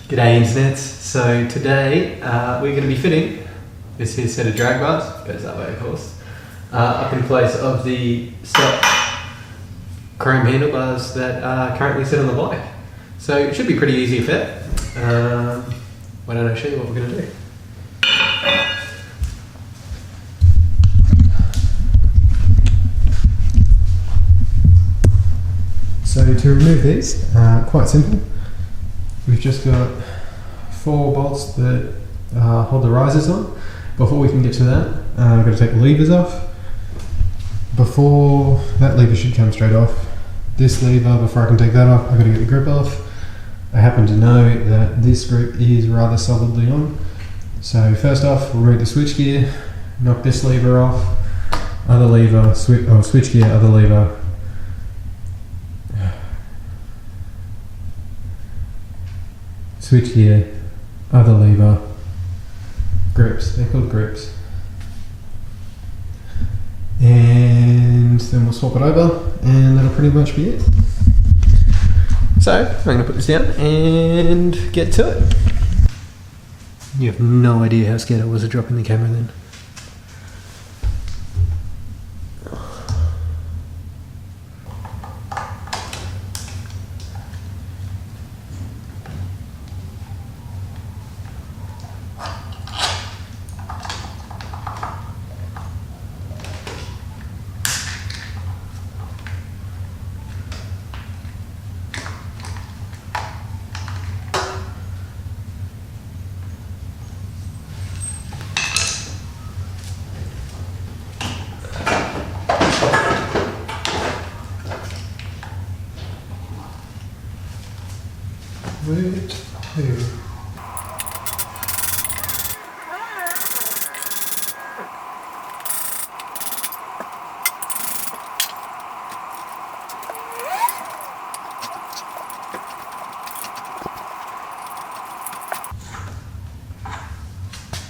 G'day internets. So today we're going to be fitting this here set of drag bars, goes that way of course, up in place of the stock chrome handlebars that are currently sit on the bike. So it should be pretty easy to fit. Why don't I show you what we're going to do. So to remove these, quite simple. We've just got 4 bolts that hold the risers on. Before we can get to that, I've got to take the levers off. Before that lever should come straight off. This lever, before I can take that off, I've got to get the grip off. I happen to know that this grip is rather solidly on. So first off, we'll route the switch gear, knock this lever off, other lever, switch gear, other lever. Switch gear, other lever, grips, they're called grips. And then we'll swap it over and that'll pretty much be it. So I'm going to put this down and get to it. You have no idea how scared I was of dropping the camera then.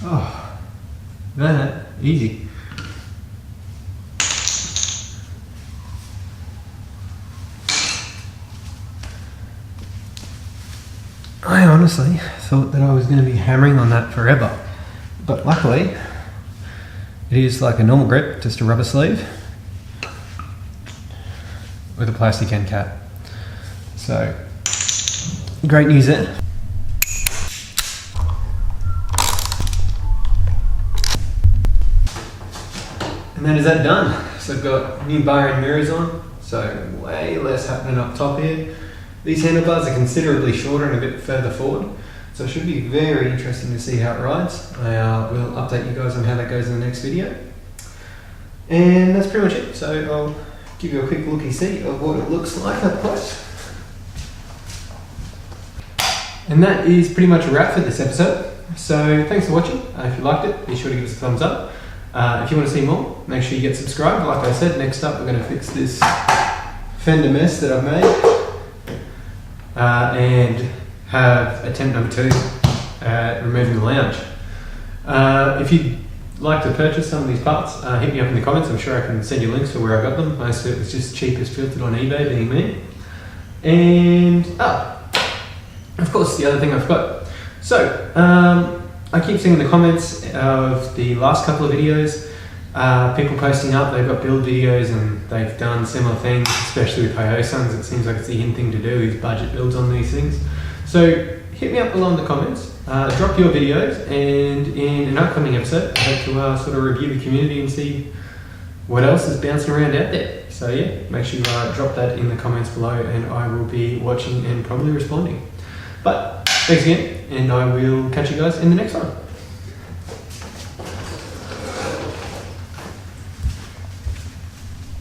Oh, that easy. I honestly thought that I was going to be hammering on that forever, but luckily it is like a normal grip, just a rubber sleeve with a plastic end cap. So great news there. And then is that done? So I've got new bar and mirrors on, so way less happening up top here. These handlebars are considerably shorter and a bit further forward, so it should be very interesting to see how it rides. I will update you guys on how that goes in the next video. And that's pretty much it, so I'll give you a quick looky-see of what it looks like up close. And that is pretty much a wrap for this episode. So thanks for watching. If you liked it, be sure to give us a thumbs up. If you want to see more, make sure you get subscribed. Like I said, next up we're going to fix this fender mess that I've made and have attempt number 2 at removing the lounge. If you'd like to purchase some of these parts, hit me up in the comments. I'm sure I can send you links for where I got them. Most of it was just cheapest filtered on eBay, being me. And of course, the other thing I forgot. So I keep seeing in the comments of the last couple of videos, people posting up, they've got build videos and they've done similar things, especially with Hyosungs. It seems like it's the in thing to do is budget builds on these things. So hit me up below in the comments, drop your videos, and in an upcoming episode, I hope to sort of review the community and see what else is bouncing around out there. So yeah, make sure you drop that in the comments below and I will be watching and probably responding. But thanks again, and I will catch you guys in the next one.